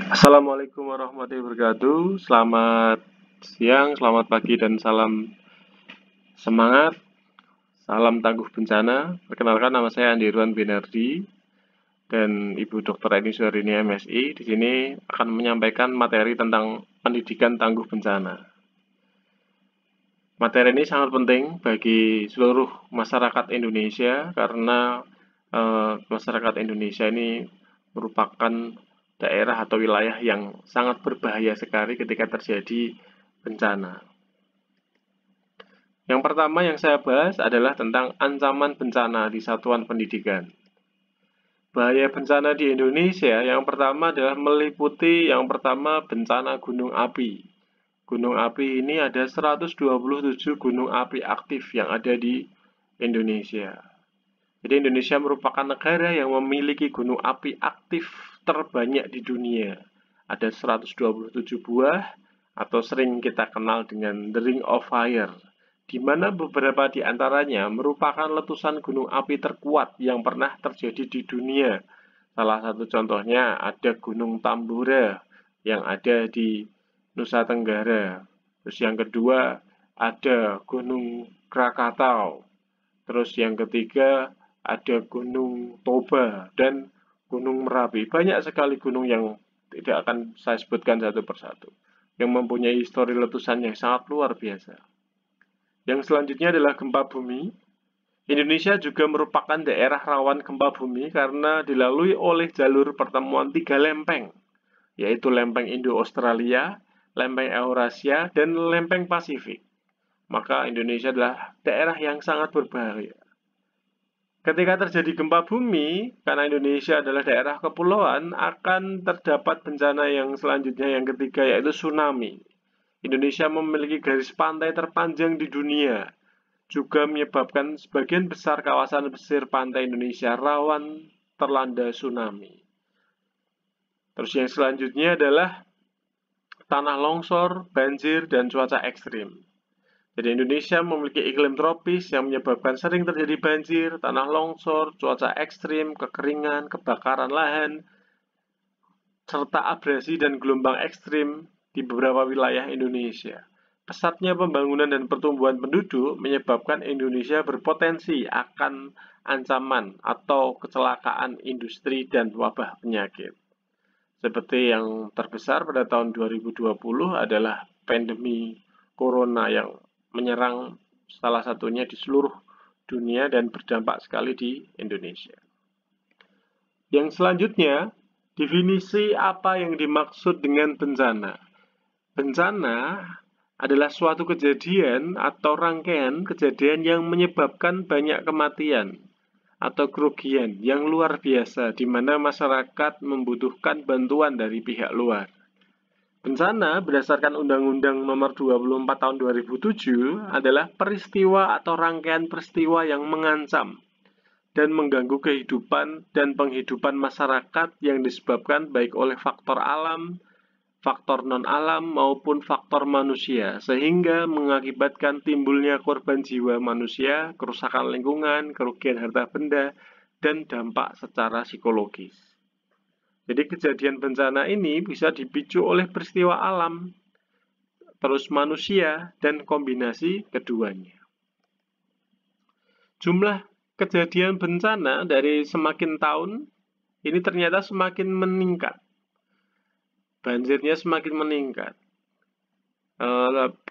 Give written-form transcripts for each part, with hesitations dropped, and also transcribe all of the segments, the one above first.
Assalamualaikum warahmatullahi wabarakatuh. Selamat siang, selamat pagi, dan salam semangat. Salam tangguh bencana. Perkenalkan, nama saya Andi Irwan Binardi dan Ibu Dr. Eni Suharini MSI. Di sini akan menyampaikan materi tentang pendidikan tangguh bencana. Materi ini sangat penting bagi seluruh masyarakat Indonesia karena masyarakat Indonesia ini merupakan daerah atau wilayah yang sangat berbahaya sekali ketika terjadi bencana. Yang pertama yang saya bahas adalah tentang ancaman bencana di satuan pendidikan. Bahaya bencana di Indonesia yang pertama adalah meliputi bencana gunung api. Gunung api ini ada 127 gunung api aktif yang ada di Indonesia. Jadi Indonesia merupakan negara yang memiliki gunung api aktif terbanyak di dunia. Ada 127 buah atau sering kita kenal dengan The Ring of Fire, di mana beberapa di antaranya merupakan letusan gunung api terkuat yang pernah terjadi di dunia. Salah satu contohnya ada Gunung Tambora yang ada di Nusa Tenggara. Terus yang kedua ada Gunung Krakatau. Terus yang ketiga ada Gunung Toba dan Gunung Merapi. Banyak sekali gunung yang tidak akan saya sebutkan satu persatu, yang mempunyai histori letusan yang sangat luar biasa. Yang selanjutnya adalah gempa bumi. Indonesia juga merupakan daerah rawan gempa bumi karena dilalui oleh jalur pertemuan 3 lempeng, yaitu lempeng Indo-Australia, lempeng Eurasia, dan lempeng Pasifik. Maka Indonesia adalah daerah yang sangat berbahaya. Ketika terjadi gempa bumi, karena Indonesia adalah daerah kepulauan, akan terdapat bencana yang selanjutnya yang ketiga, yaitu tsunami. Indonesia memiliki garis pantai terpanjang di dunia, juga menyebabkan sebagian besar kawasan pesisir pantai Indonesia rawan terlanda tsunami. Terus yang selanjutnya adalah tanah longsor, banjir, dan cuaca ekstrim. Jadi Indonesia memiliki iklim tropis yang menyebabkan sering terjadi banjir, tanah longsor, cuaca ekstrim, kekeringan, kebakaran lahan, serta abrasi dan gelombang ekstrim di beberapa wilayah Indonesia. Pesatnya pembangunan dan pertumbuhan penduduk menyebabkan Indonesia berpotensi akan ancaman atau kecelakaan industri dan wabah penyakit. Seperti yang terbesar pada tahun 2020 adalah pandemi corona yang menyerang salah satunya di seluruh dunia dan berdampak sekali di Indonesia. Yang selanjutnya, definisi apa yang dimaksud dengan bencana. Bencana adalah suatu kejadian atau rangkaian kejadian yang menyebabkan banyak kematian atau kerugian yang luar biasa di mana masyarakat membutuhkan bantuan dari pihak luar. Bencana berdasarkan Undang-Undang Nomor 24 Tahun 2007 adalah peristiwa atau rangkaian peristiwa yang mengancam dan mengganggu kehidupan dan penghidupan masyarakat yang disebabkan baik oleh faktor alam, faktor non-alam maupun faktor manusia, sehingga mengakibatkan timbulnya korban jiwa manusia, kerusakan lingkungan, kerugian harta benda, dan dampak secara psikologis. Jadi kejadian bencana ini bisa dipicu oleh peristiwa alam, terus manusia, dan kombinasi keduanya. Jumlah kejadian bencana dari semakin tahun ini ternyata semakin meningkat. Banjirnya semakin meningkat,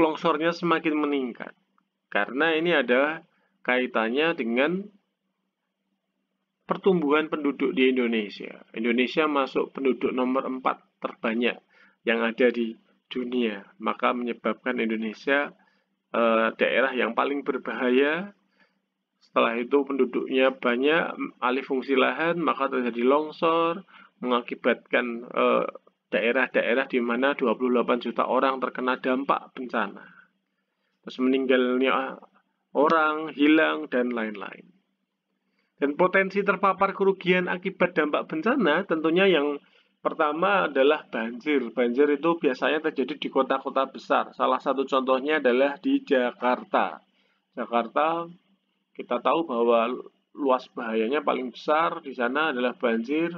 longsornya semakin meningkat, karena ini ada kaitannya dengan pertumbuhan penduduk di Indonesia. Indonesia masuk penduduk nomor 4 terbanyak yang ada di dunia, maka menyebabkan Indonesia daerah yang paling berbahaya. Setelah itu penduduknya banyak, alih fungsi lahan, maka terjadi longsor, mengakibatkan daerah-daerah di mana 28 juta orang terkena dampak bencana. Terus meninggalnya orang, hilang, dan lain-lain. Dan potensi terpapar kerugian akibat dampak bencana tentunya yang pertama adalah banjir. Banjir itu biasanya terjadi di kota-kota besar. Salah satu contohnya adalah di Jakarta. Jakarta kita tahu bahwa luas bahayanya paling besar di sana adalah banjir,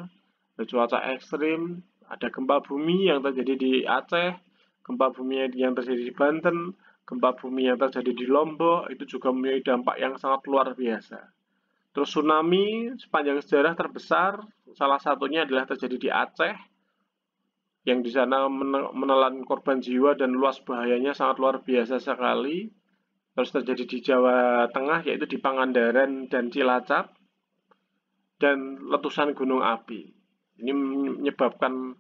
cuaca ekstrim, Ada gempa bumi yang terjadi di Aceh, gempa bumi yang terjadi di Banten, gempa bumi yang terjadi di Lombok, itu juga memiliki dampak yang sangat luar biasa. Terus tsunami sepanjang sejarah terbesar, salah satunya adalah terjadi di Aceh, yang di sana menelan korban jiwa dan luas bahayanya sangat luar biasa sekali. Terus terjadi di Jawa Tengah, yaitu di Pangandaran dan Cilacap, dan letusan gunung api. Ini menyebabkan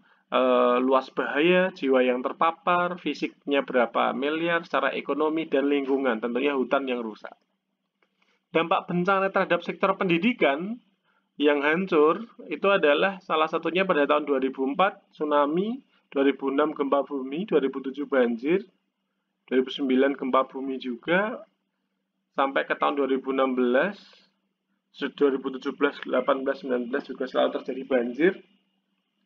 luas bahaya, jiwa yang terpapar, fisiknya berapa miliar, secara ekonomi dan lingkungan, tentunya hutan yang rusak. Dampak bencana terhadap sektor pendidikan yang hancur itu adalah salah satunya pada tahun 2004 tsunami, 2006 gempa bumi, 2007 banjir, 2009 gempa bumi juga, sampai ke tahun 2016, 2017, 18, 19 juga selalu terjadi banjir.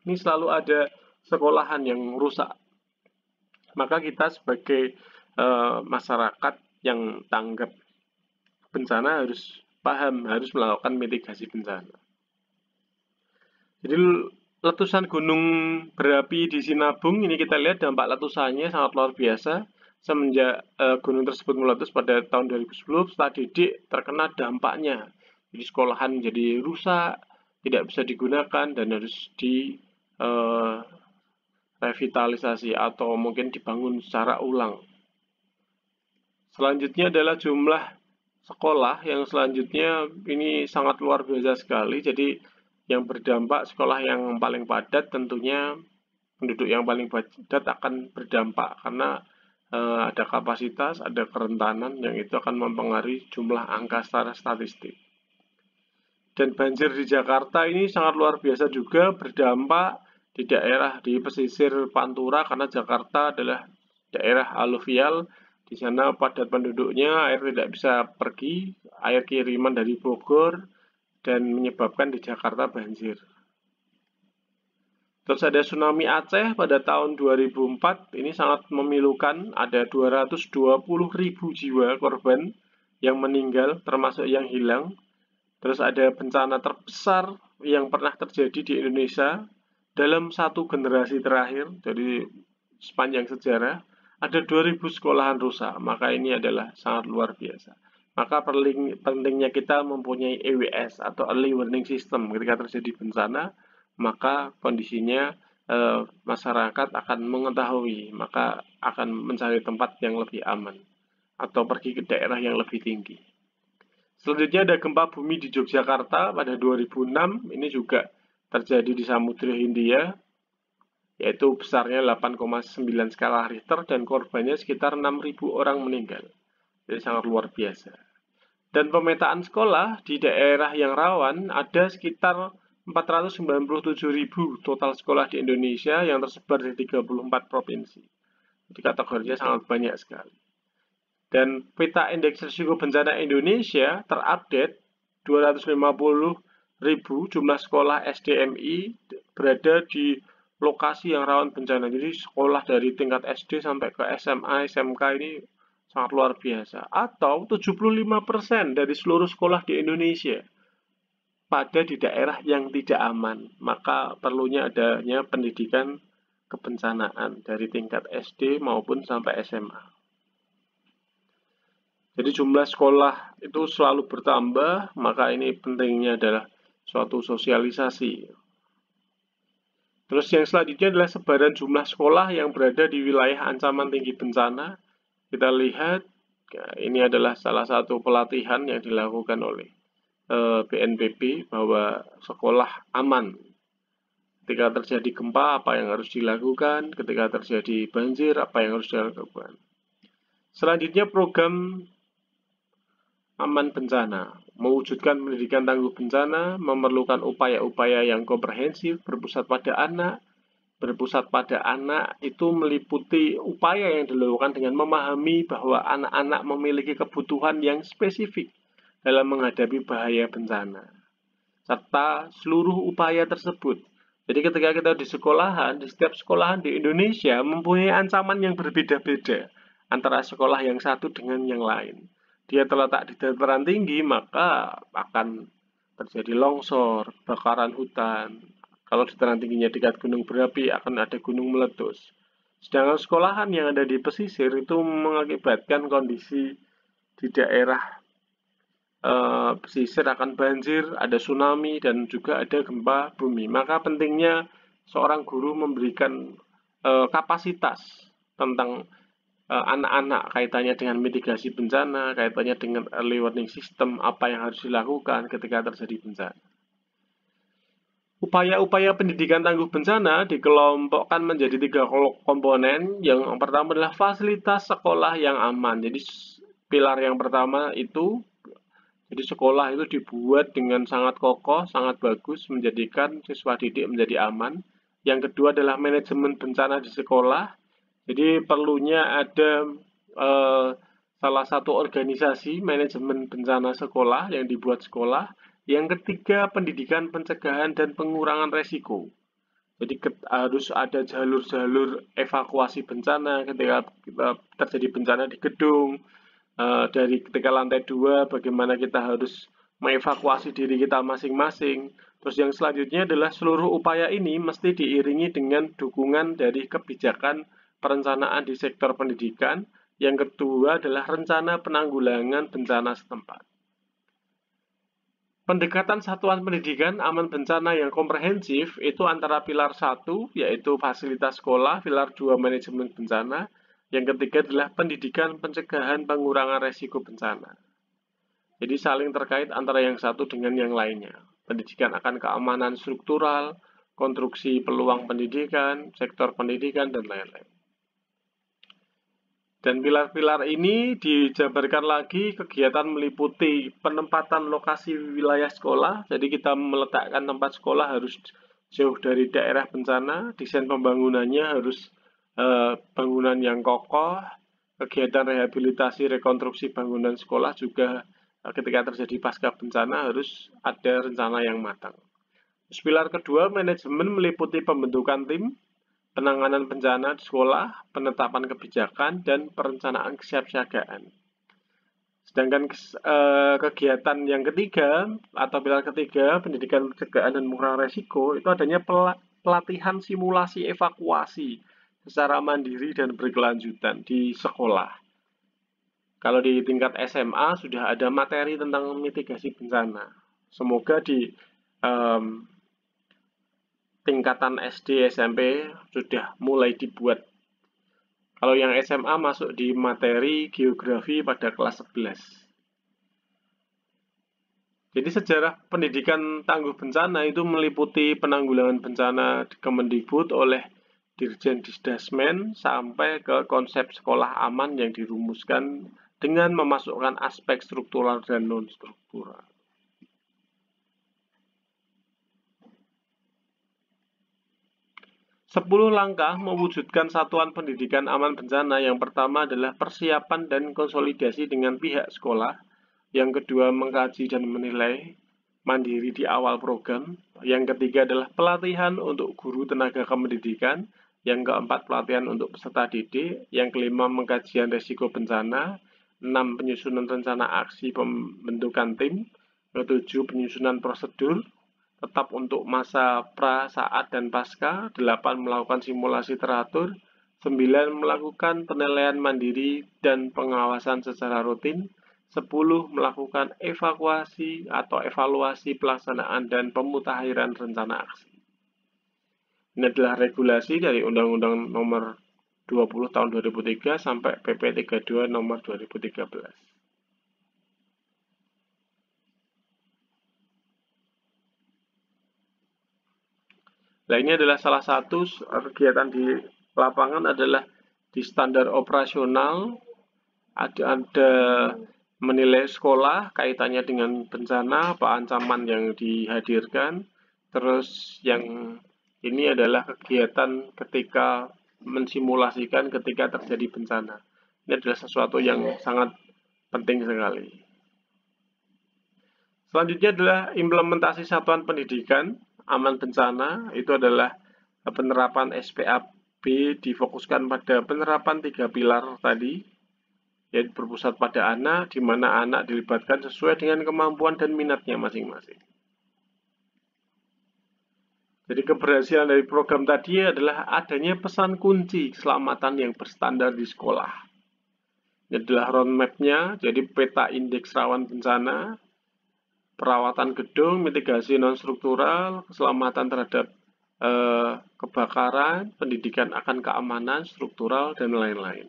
Ini selalu ada sekolahan yang rusak. Maka kita sebagai masyarakat yang tanggap bencana harus paham, harus melakukan mitigasi bencana. Jadi letusan gunung berapi di Sinabung ini kita lihat dampak letusannya sangat luar biasa. Semenjak gunung tersebut meletus pada tahun 2010, setelah Didik terkena dampaknya. Jadi sekolahan jadi rusak, tidak bisa digunakan dan harus revitalisasi atau mungkin dibangun secara ulang. Selanjutnya adalah jumlah sekolah yang selanjutnya ini sangat luar biasa sekali. Jadi yang berdampak sekolah yang paling padat tentunya penduduk yang paling padat akan berdampak karena ada kapasitas, ada kerentanan yang itu akan mempengaruhi jumlah angka secara statistik. Dan banjir di Jakarta ini sangat luar biasa juga berdampak di daerah di pesisir Pantura karena Jakarta adalah daerah aluvial. Di sana padat penduduknya, air tidak bisa pergi, air kiriman dari Bogor, dan menyebabkan di Jakarta banjir. Terus ada tsunami Aceh pada tahun 2004, ini sangat memilukan, ada 220.000 jiwa korban yang meninggal, termasuk yang hilang. Terus ada bencana terbesar yang pernah terjadi di Indonesia dalam satu generasi terakhir, jadi sepanjang sejarah, ada 2.000 sekolahan rusak, maka ini adalah sangat luar biasa. Maka pentingnya kita mempunyai EWS atau Early Warning System ketika terjadi bencana, maka kondisinya masyarakat akan mengetahui, maka akan mencari tempat yang lebih aman atau pergi ke daerah yang lebih tinggi. Selanjutnya ada gempa bumi di Yogyakarta pada 2006, ini juga terjadi di Samudra Hindia, yaitu besarnya 8,9 skala Richter dan korbannya sekitar 6.000 orang meninggal. Jadi sangat luar biasa. Dan pemetaan sekolah di daerah yang rawan ada sekitar 497.000 total sekolah di Indonesia yang tersebar di 34 provinsi. Jadi kategorinya sangat banyak sekali. Dan peta indeks risiko bencana Indonesia terupdate 250.000 jumlah sekolah SDMI berada di lokasi yang rawan bencana. Jadi sekolah dari tingkat SD sampai ke SMA, SMK ini sangat luar biasa. Atau 75% dari seluruh sekolah di Indonesia pada di daerah yang tidak aman. Maka perlunya adanya pendidikan kebencanaan dari tingkat SD maupun sampai SMA. Jadi jumlah sekolah itu selalu bertambah, maka ini pentingnya adalah suatu sosialisasi. Terus yang selanjutnya adalah sebaran jumlah sekolah yang berada di wilayah ancaman tinggi bencana. Kita lihat, ya, ini adalah salah satu pelatihan yang dilakukan oleh BNPB bahwa sekolah aman. Ketika terjadi gempa, apa yang harus dilakukan? Ketika terjadi banjir, apa yang harus dilakukan? Selanjutnya program aman bencana. Mewujudkan pendidikan tangguh bencana memerlukan upaya-upaya yang komprehensif, berpusat pada anak. Berpusat pada anak itu meliputi upaya yang dilakukan dengan memahami bahwa anak-anak memiliki kebutuhan yang spesifik dalam menghadapi bahaya bencana. Serta seluruh upaya tersebut. Jadi ketika kita di sekolahan, di setiap sekolahan di Indonesia mempunyai ancaman yang berbeda-beda antara sekolah yang satu dengan yang lain. Dia terletak di dataran tinggi, maka akan terjadi longsor, kebakaran hutan, Kalau dataran tingginya dekat gunung berapi akan ada gunung meletus. Sedangkan sekolahan yang ada di pesisir itu mengakibatkan kondisi di daerah pesisir akan banjir, ada tsunami, dan juga ada gempa bumi. Maka pentingnya seorang guru memberikan kapasitas tentang anak-anak kaitannya dengan mitigasi bencana, kaitannya dengan early warning system, apa yang harus dilakukan ketika terjadi bencana. Upaya-upaya pendidikan tangguh bencana dikelompokkan menjadi 3 komponen. Yang pertama adalah fasilitas sekolah yang aman. Jadi pilar yang pertama itu, jadi sekolah itu dibuat dengan sangat kokoh, sangat bagus, menjadikan siswa didik menjadi aman. Yang kedua adalah manajemen bencana di sekolah. Jadi perlunya ada salah satu organisasi manajemen bencana sekolah yang dibuat sekolah. Yang ketiga, pendidikan pencegahan dan pengurangan resiko. Jadi harus ada jalur-jalur evakuasi bencana ketika terjadi bencana di gedung. Dari ketika lantai 2, bagaimana kita harus mengevakuasi diri kita masing-masing. Terus yang selanjutnya adalah seluruh upaya ini mesti diiringi dengan dukungan dari kebijakan perencanaan di sektor pendidikan. Yang kedua adalah rencana penanggulangan bencana setempat. Pendekatan satuan pendidikan aman bencana yang komprehensif itu antara pilar 1, yaitu fasilitas sekolah, pilar 2 manajemen bencana, yang ketiga adalah pendidikan pencegahan pengurangan resiko bencana. Jadi saling terkait antara yang satu dengan yang lainnya. Pendidikan akan keamanan struktural, konstruksi peluang pendidikan, sektor pendidikan, dan lain-lain. Dan pilar-pilar ini dijabarkan lagi kegiatan meliputi penempatan lokasi wilayah sekolah. Jadi kita meletakkan tempat sekolah harus jauh dari daerah bencana, desain pembangunannya harus bangunan yang kokoh, kegiatan rehabilitasi rekonstruksi bangunan sekolah juga ketika terjadi pasca bencana harus ada rencana yang matang. Pilar kedua, manajemen meliputi pembentukan tim, penanganan bencana di sekolah, penetapan kebijakan, dan perencanaan kesiapsiagaan. Sedangkan kegiatan yang ketiga atau pilar ketiga, pendidikan pencegahan dan pengurangan resiko, itu adanya pelatihan simulasi evakuasi secara mandiri dan berkelanjutan di sekolah. Kalau di tingkat SMA sudah ada materi tentang mitigasi bencana. Semoga di tingkatan SD, SMP sudah mulai dibuat. Kalau yang SMA masuk di materi geografi pada kelas 11. Jadi sejarah pendidikan tangguh bencana itu meliputi penanggulangan bencana Kemendikbud oleh Dirjen Disdasmen sampai ke konsep sekolah aman yang dirumuskan dengan memasukkan aspek struktural dan non-struktural. Sepuluh langkah mewujudkan satuan pendidikan aman bencana. Yang pertama adalah persiapan dan konsolidasi dengan pihak sekolah. Yang kedua, mengkaji dan menilai mandiri di awal program. Yang ketiga adalah pelatihan untuk guru tenaga kependidikan. Yang keempat, pelatihan untuk peserta didik. Yang kelima, mengkajian risiko bencana. 6, penyusunan rencana aksi pembentukan tim. Ketujuh, penyusunan prosedur tetap untuk masa pra, saat, dan pasca. 8, melakukan simulasi teratur. 9, melakukan penilaian mandiri dan pengawasan secara rutin. 10, melakukan evakuasi atau evaluasi pelaksanaan dan pemutakhiran rencana aksi. Ini adalah regulasi dari Undang-Undang Nomor 20 Tahun 2003 sampai PP 32 Nomor 2013. Nah, ini adalah salah satu kegiatan di lapangan adalah di standar operasional ada menilai sekolah kaitannya dengan bencana, apa ancaman yang dihadirkan. Terus yang ini adalah kegiatan ketika mensimulasikan ketika terjadi bencana. Ini adalah sesuatu yang sangat penting sekali. Selanjutnya adalah implementasi satuan pendidikan aman bencana. Itu adalah penerapan SPAB difokuskan pada penerapan 3 pilar tadi, yaitu berpusat pada anak, di mana anak dilibatkan sesuai dengan kemampuan dan minatnya masing-masing. Jadi keberhasilan dari program tadi adalah adanya pesan kunci keselamatan yang berstandar di sekolah. Ini adalah roadmap-nya, jadi peta indeks rawan bencana, perawatan gedung, mitigasi non-struktural, keselamatan terhadap kebakaran, pendidikan akan keamanan, struktural, dan lain-lain.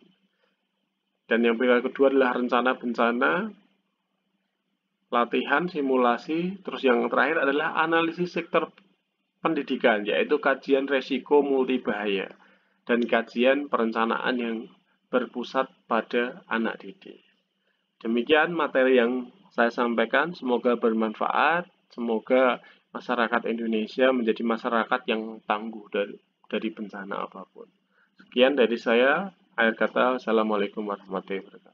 Dan yang kedua adalah rencana bencana, latihan, simulasi, terus yang terakhir adalah analisis sektor pendidikan, yaitu kajian resiko multibahaya dan kajian perencanaan yang berpusat pada anak didik. Demikian materi yang saya sampaikan, semoga bermanfaat, semoga masyarakat Indonesia menjadi masyarakat yang tangguh dari bencana apapun. Sekian dari saya, akhir kata, Assalamualaikum warahmatullahi wabarakatuh.